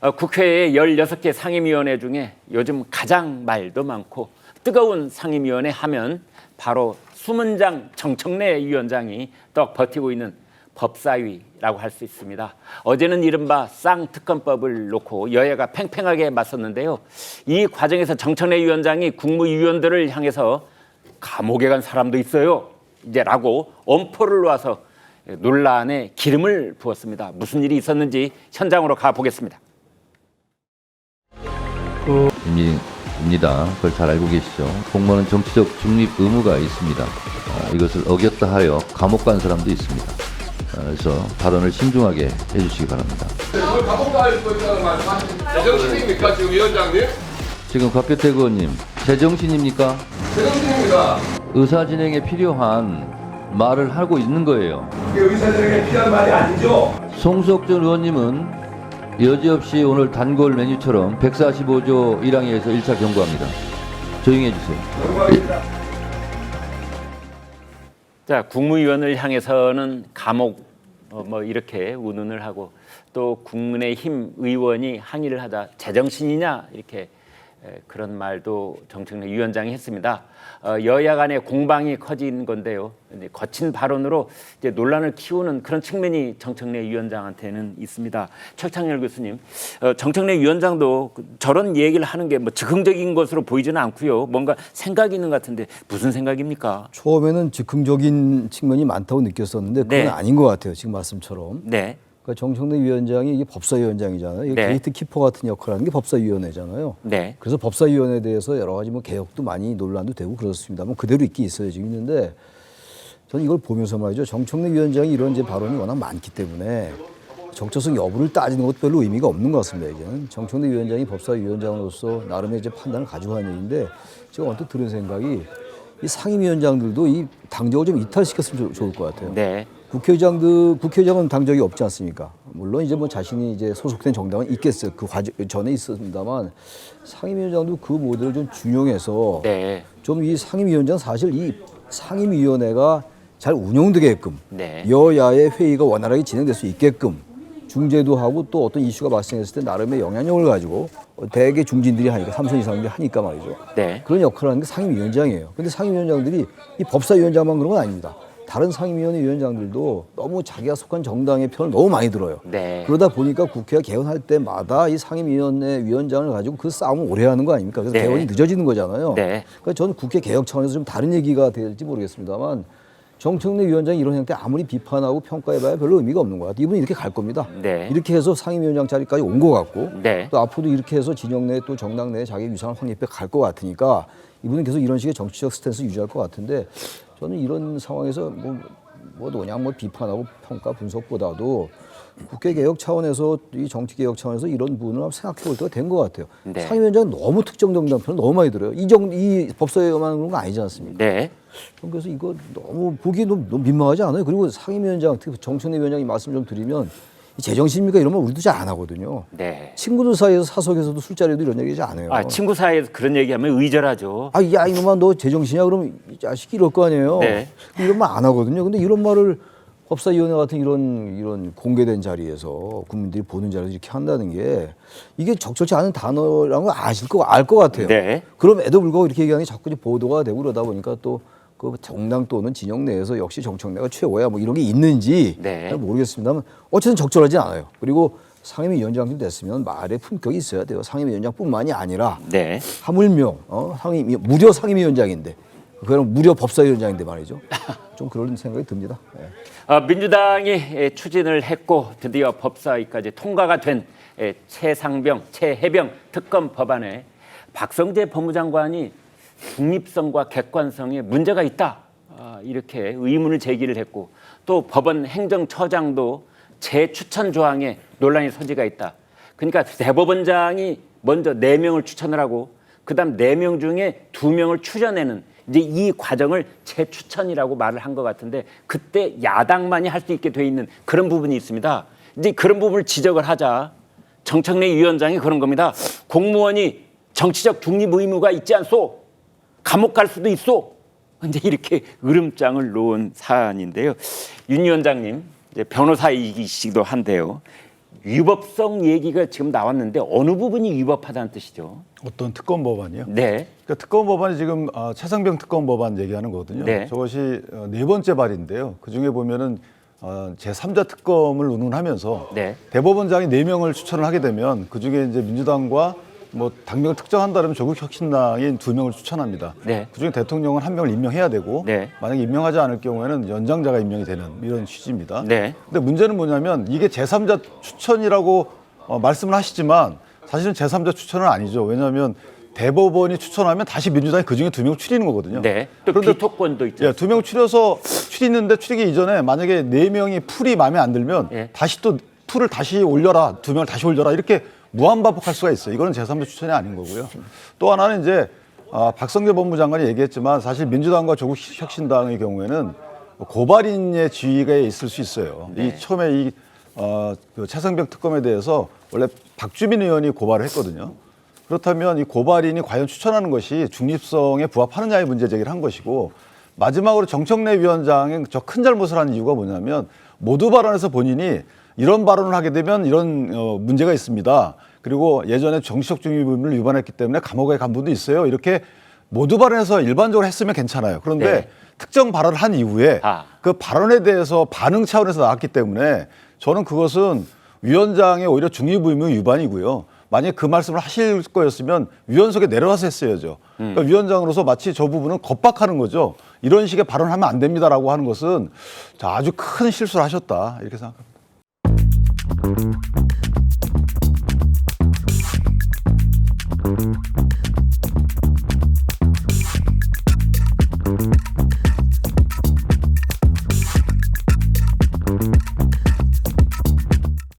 국회의 16개 상임위원회 중에 요즘 가장 말도 많고 뜨거운 상임위원회 하면 바로 수문장 정청래 위원장이 떡 버티고 있는 법사위라고 할 수 있습니다. 어제는 이른바 쌍특검법을 놓고 여야가 팽팽하게 맞섰는데요. 이 과정에서 정청래 위원장이 국무위원들을 향해서 감옥에 간 사람도 있어요. 이제라고 엄포를 놓아서 논란에 기름을 부었습니다. 무슨 일이 있었는지 현장으로 가보겠습니다. 입니다. 그걸 잘 알고 계시죠? 공무원은 정치적 중립 의무가 있습니다. 이것을 어겼다 하여 감옥 간 사람도 있습니다. 그래서 발언을 신중하게 해주시기 바랍니다. 오늘 감옥 갈 거라는 말씀하시는 제정신입니까 지금 위원장님? 지금 곽규택 의원님, 제정신입니까? 제정신입니다. 의사 진행에 필요한 말을 하고 있는 거예요. 이게 의사 진행에 필요한 말이 아니죠. 송석준 의원님은 여지없이 오늘 단골 메뉴처럼 145조 1항에서 1차 경고합니다. 조용히 해주세요. 영광입니다. 자, 국무위원을 향해서는 감옥 이렇게 운운을 하고 또 국민의힘 의원이 항의를 하자 제정신이냐 이렇게 그런 말도 정청래 위원장이 했습니다. 여야 간의 공방이 커진 건데요. 거친 발언으로 이제 논란을 키우는 그런 측면이 정청래 위원장한테는 있습니다. 최창렬 교수님, 정청래 위원장도 저런 얘기를 하는 게 뭐 즉흥적인 것으로 보이지는 않고요. 뭔가 생각이 있는 것 같은데 무슨 생각입니까? 처음에는 즉흥적인 측면이 많다고 느꼈었는데 그건 네. 아닌 것 같아요. 지금 말씀처럼. 네. 그러니까 정청래 위원장이 이게 법사위원장이잖아요. 이게 네. 게이트 키퍼 같은 역할을 하는 게 법사위원회잖아요. 네. 그래서 법사위원회에 대해서 여러 가지 뭐 개혁도 많이 논란도 되고 그렇습니다만 그대로 있긴 있어요. 지금 있는데 저는 이걸 보면서 말이죠. 정청래 위원장이 이런 이제 발언이 워낙 많기 때문에 적절성 여부를 따지는 것도 별로 의미가 없는 것 같습니다. 이제는 정청래 위원장이 법사위원장으로서 나름의 이제 판단을 가지고 한 얘기인데 제가 언뜻 들은 생각이 이 상임위원장들도 이 당적을 좀 이탈시켰으면 좋을 것 같아요. 네. 국회의장은 당적이 없지 않습니까? 물론 이제 뭐 자신이 이제 소속된 정당은 있겠어요. 그 과정 전에 있었습니다만 상임위원장도 그 모델을 좀 준용해서 네. 좀 이 상임위원장 사실 이 상임위원회가 잘 운영되게끔 네. 여야의 회의가 원활하게 진행될 수 있게끔 중재도 하고 또 어떤 이슈가 발생했을 때 나름의 영향력을 가지고 대개 중진들이 하니까 3선 이상들이 하니까 말이죠. 네. 그런 역할을 하는 게 상임위원장이에요. 근데 상임위원장들이 이 법사위원장만 그런 건 아닙니다. 다른 상임위원회 위원장들도 너무 자기가 속한 정당의 편을 너무 많이 들어요. 네. 그러다 보니까 국회가 개헌할 때마다 이 상임위원회 위원장을 가지고 그 싸움을 오래 하는 거 아닙니까? 그래서 네. 개헌이 늦어지는 거잖아요. 네. 그러니까 저는 국회 개혁 차원에서 좀 다른 얘기가 될지 모르겠습니다만 정청래 위원장이 이런 형태 아무리 비판하고 평가해봐야 별로 의미가 없는 것 같아요. 이분이 이렇게 갈 겁니다. 네. 이렇게 해서 상임위원장 자리까지 온 것 같고 네. 또 앞으로도 이렇게 해서 진영 내 또 정당 내에 자기 위상을 확립해 갈 것 같으니까 이분은 계속 이런 식의 정치적 스탠스 유지할 것 같은데 저는 이런 상황에서 그냥 비판하고 평가 분석보다도 국회 개혁 차원에서 이 정치 개혁 차원에서 이런 부분을 한번 생각해 볼 때가 된 것 같아요. 네. 상임위원장은 너무 특정 정당 편을 너무 많이 들어요. 이 법사위만 그런 거 아니지 않습니까? 네. 그래서 이거 너무 보기 너무 민망하지 않아요? 그리고 상임위원장, 특히 정청래 위원장이 말씀 좀 드리면 제정신입니까? 이런 말 우리도 잘 안 하거든요. 네. 친구들 사이에서 사석에서도 술자리에도 이런 얘기 잘 안 해요. 친구 사이에서 그런 얘기하면 의절하죠. 야, 이놈아, 너 제정신이야? 그러면 이 자식이 이럴 거 아니에요. 네. 이런 말 안 하거든요. 근데 이런 말을 법사위원회 같은 이런 공개된 자리에서 국민들이 보는 자리에서 이렇게 한다는 게 이게 적절치 않은 단어라는 걸 알 것 같아요. 네. 그럼에도 불구하고 이렇게 얘기하는 게 자꾸 이제 보도가 되고 그러다 보니까 또 그 정당 또는 진영 내에서 역시 정청래가 최고야 뭐 이런 게 있는지 네. 잘 모르겠습니다만 어쨌든 적절하지 않아요. 그리고 상임위원장이 됐으면 말에 품격이 있어야 돼요. 상임위원장뿐만이 아니라 네. 하물며 무려 상임위원장인데 그럼 무려 법사위원장인데 말이죠. 좀 그런 생각이 듭니다. 네. 민주당이 추진을 했고 드디어 법사위까지 통과가 된 최해병 특검 법안에 박성재 법무장관이 중립성과 객관성에 문제가 있다 이렇게 의문을 제기를 했고 또 법원 행정처장도 재추천 조항에 논란의 소지가 있다. 그러니까 대법원장이 먼저 4명을 추천을 하고 그다음 4명 중에 2명을 추려내는 이제 이 과정을 재추천이라고 말을 한 것 같은데 그때 야당만이 할 수 있게 돼 있는 그런 부분이 있습니다. 이제 그런 부분을 지적을 하자 정청래 위원장이 그런 겁니다. 공무원이 정치적 중립 의무가 있지 않소? 감옥 갈 수도 있소? 이제 이렇게 으름장을 놓은 사안인데요. 윤 위원장님 이제 변호사이기시기도 한데요. 위법성 얘기가 지금 나왔는데 어느 부분이 위법하다는 뜻이죠? 어떤 특검 법안이요? 네. 그러니까 특검 법안이 지금 최상병 특검 법안 얘기하는 거거든요. 네. 저것이 네 번째 발인데요. 그 중에 보면은 제3자 특검을 운운하면서 네. 대법원장이 4명을 추천을 하게 되면 그 중에 이제 민주당과 뭐 당명을 특정한다면 조국혁신당인 2명을 추천합니다. 네. 그 중에 대통령은 1명을 임명해야 되고 네. 만약에 임명하지 않을 경우에는 연장자가 임명이 되는 이런 취지입니다. 네. 근데 문제는 뭐냐면 이게 제3자 추천이라고 말씀을 하시지만 사실은 제3자 추천은 아니죠. 왜냐하면 대법원이 추천하면 다시 민주당이 그 중에 2명을 추리는 거거든요. 네. 또 그런데 비토권도 있죠. 예, 2명 추려서 추리는데 추리기 이전에 만약에 4명이 풀이 마음에 안 들면 예. 다시 또 풀을 다시 올려라, 2명을 다시 올려라 이렇게 무한반복할 수가 있어요. 이거는 제3자 추천이 아닌 거고요. 또 하나는 이제 박성재 법무장관이 얘기했지만 사실 민주당과 조국혁신당의 경우에는 고발인의 지위가 있을 수 있어요. 이 처음에 그 최상병 특검에 대해서 원래 박주민 의원이 고발을 했거든요. 그렇다면 이 고발인이 과연 추천하는 것이 중립성에 부합하느냐의 문제 제기를 한 것이고 마지막으로 정청래 위원장이 저 큰 잘못을 한 이유가 뭐냐면 모두 발언에서 본인이 이런 발언을 하게 되면 이런 문제가 있습니다. 그리고 예전에 정치적 중립 의무를 위반했기 때문에 감옥에 간 분도 있어요. 이렇게 모두 발언에서 일반적으로 했으면 괜찮아요. 그런데 네. 특정 발언을 한 이후에 그 발언에 대해서 반응 차원에서 나왔기 때문에 저는 그것은 위원장의 오히려 중립 의무 위반이고요. 만약에 그 말씀을 하실 거였으면 위원석에 내려와서 했어야죠. 그러니까 위원장으로서 마치 저 부분은 겁박하는 거죠. 이런 식의 발언하면 안 됩니다라고 하는 것은 아주 큰 실수를 하셨다 이렇게 생각합니다.